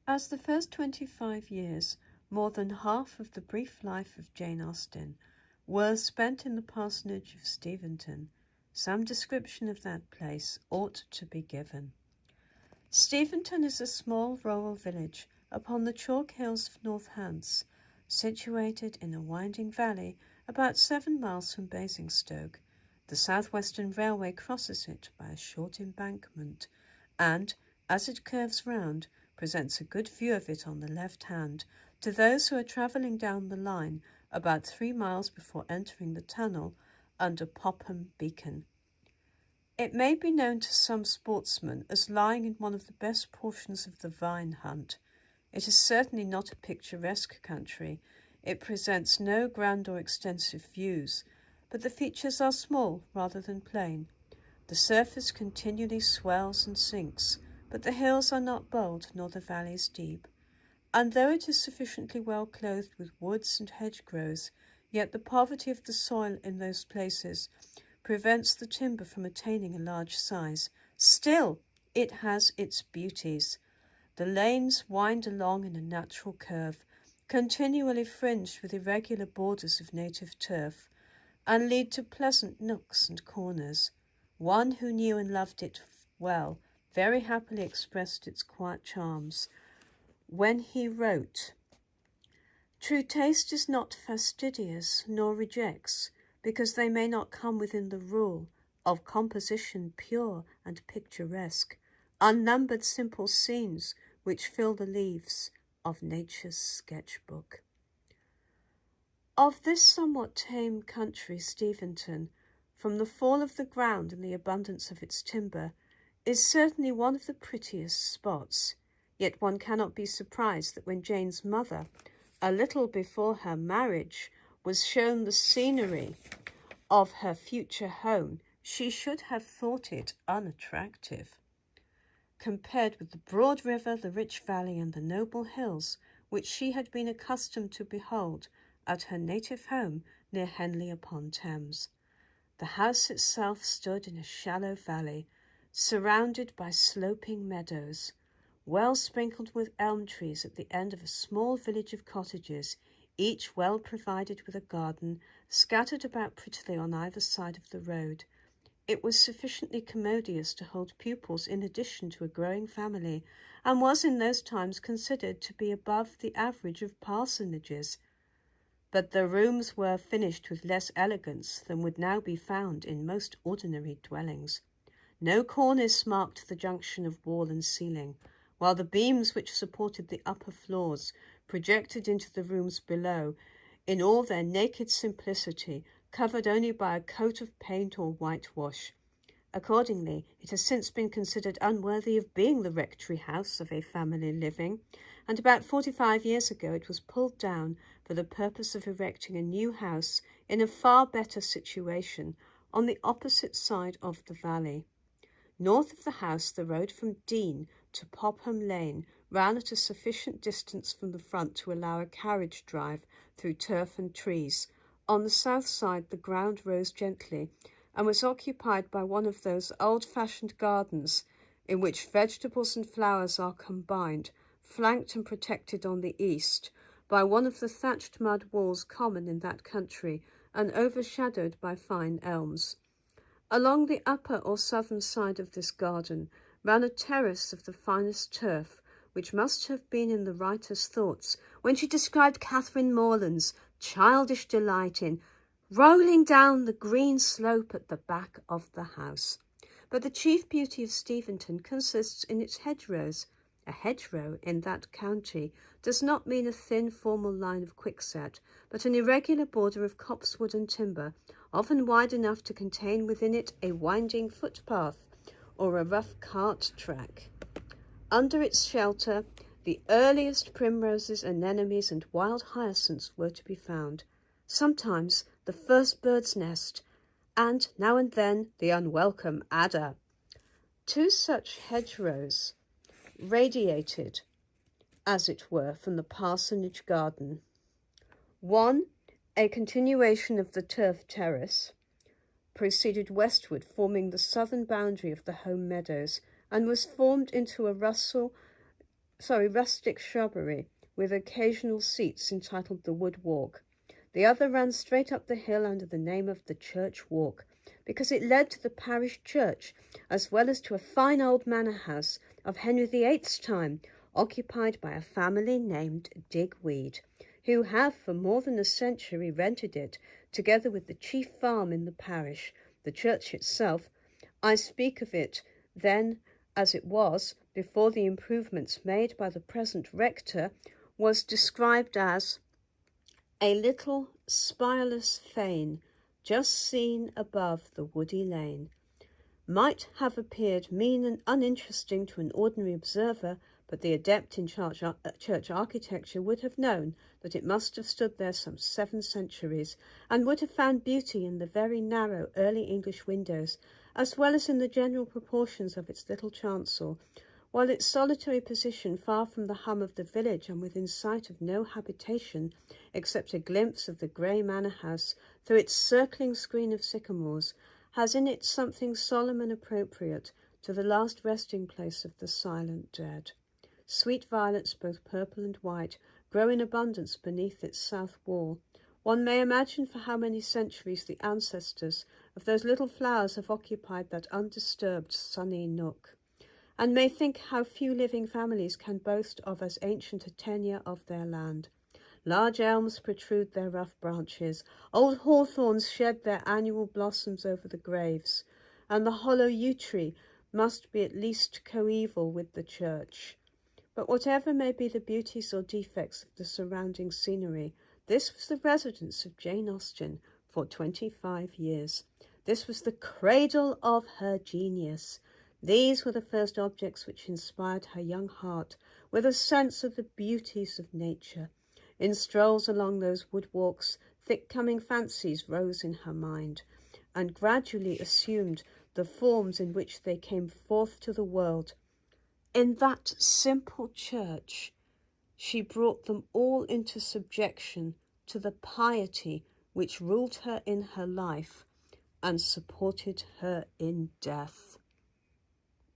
As the first 25 years, more than half of the brief life of Jane Austen, were spent in the parsonage of Steventon, some description of that place ought to be given. Steventon is a small rural village upon the chalk hills of North Hants, situated in a winding valley about 7 miles from Basingstoke. The South Western Railway crosses it by a short embankment, and, as it curves round, presents a good view of it on the left hand to those who are travelling down the line about 3 miles before entering the tunnel under Popham Beacon. It may be known to some sportsmen as lying in one of the best portions of the vine hunt. It is certainly not a picturesque country. It presents no grand or extensive views, but the features are small rather than plain. The surface continually swells and sinks, but the hills are not bold nor the valleys deep. And though it is sufficiently well clothed with woods and hedgerows, yet the poverty of the soil in those places prevents the timber from attaining a large size. Still, it has its beauties. The lanes wind along in a natural curve, continually fringed with irregular borders of native turf, and lead to pleasant nooks and corners. One who knew and loved it well very happily expressed its quiet charms when he wrote, "True taste is not fastidious, nor rejects, because they may not come within the rule of composition pure and picturesque, unnumbered simple scenes which fill the leaves of nature's sketchbook." Of this somewhat tame country, Steventon, from the fall of the ground and the abundance of its timber, is certainly one of the prettiest spots. Yet one cannot be surprised that when Jane's mother, a little before her marriage, was shown the scenery of her future home, she should have thought it unattractive, compared with the broad river, the rich valley, and the noble hills which she had been accustomed to behold at her native home near Henley-upon-Thames. The house itself stood in a shallow valley, surrounded by sloping meadows, well sprinkled with elm trees at the end of a small village of cottages, each well provided with a garden, scattered about prettily on either side of the road. It was sufficiently commodious to hold pupils in addition to a growing family, and was in those times considered to be above the average of parsonages. But the rooms were finished with less elegance than would now be found in most ordinary dwellings. No cornice marked the junction of wall and ceiling, while the beams which supported the upper floors projected into the rooms below, in all their naked simplicity, covered only by a coat of paint or whitewash. Accordingly, it has since been considered unworthy of being the rectory house of a family living, and about 45 years ago it was pulled down for the purpose of erecting a new house in a far better situation on the opposite side of the valley. North of the house, the road from Dean to Popham Lane ran at a sufficient distance from the front to allow a carriage drive through turf and trees. On the south side, the ground rose gently and was occupied by one of those old-fashioned gardens in which vegetables and flowers are combined, flanked and protected on the east by one of the thatched mud walls common in that country and overshadowed by fine elms. Along the upper or southern side of this garden ran a terrace of the finest turf, which must have been in the writer's thoughts when she described Catherine Morland's childish delight in rolling down the green slope at the back of the house. But the chief beauty of Steventon consists in its hedgerows. A hedgerow in that county does not mean a thin formal line of quickset, but an irregular border of copsewood and timber, often wide enough to contain within it a winding footpath or a rough cart track. Under its shelter, the earliest primroses, anemones, and wild hyacinths were to be found, sometimes the first bird's nest, and now and then the unwelcome adder. Two such hedgerows radiated, as it were, from the parsonage garden. One, a continuation of the turf terrace, proceeded westward, forming the southern boundary of the home meadows, and was formed into a rustic shrubbery with occasional seats entitled the Wood Walk. The other ran straight up the hill under the name of the Church Walk, because it led to the parish church, as well as to a fine old manor house of Henry VIII's time, occupied by a family named Digweed, who have for more than a century rented it, together with the chief farm in the parish. The church itself, I speak of it then as it was before the improvements made by the present rector, was described as a little spireless fane just seen above the woody lane. Might have appeared mean and uninteresting to an ordinary observer, but the adept in church architecture would have known that it must have stood there some 7 centuries, and would have found beauty in the very narrow early English windows, as well as in the general proportions of its little chancel, while its solitary position far from the hum of the village and within sight of no habitation, except a glimpse of the grey manor house through its circling screen of sycamores, has in it something solemn and appropriate to the last resting place of the silent dead. Sweet violets, both purple and white, grow in abundance beneath its south wall. One may imagine for how many centuries the ancestors of those little flowers have occupied that undisturbed sunny nook, and may think how few living families can boast of as ancient a tenure of their land. Large elms protrude their rough branches, old hawthorns shed their annual blossoms over the graves, and the hollow yew tree must be at least coeval with the church. But whatever may be the beauties or defects of the surrounding scenery, this was the residence of Jane Austen for 25 years. This was the cradle of her genius. These were the first objects which inspired her young heart with a sense of the beauties of nature. In strolls along those wood walks, thick-coming fancies rose in her mind, and gradually assumed the forms in which they came forth to the world. In that simple church, she brought them all into subjection to the piety which ruled her in her life and supported her in death.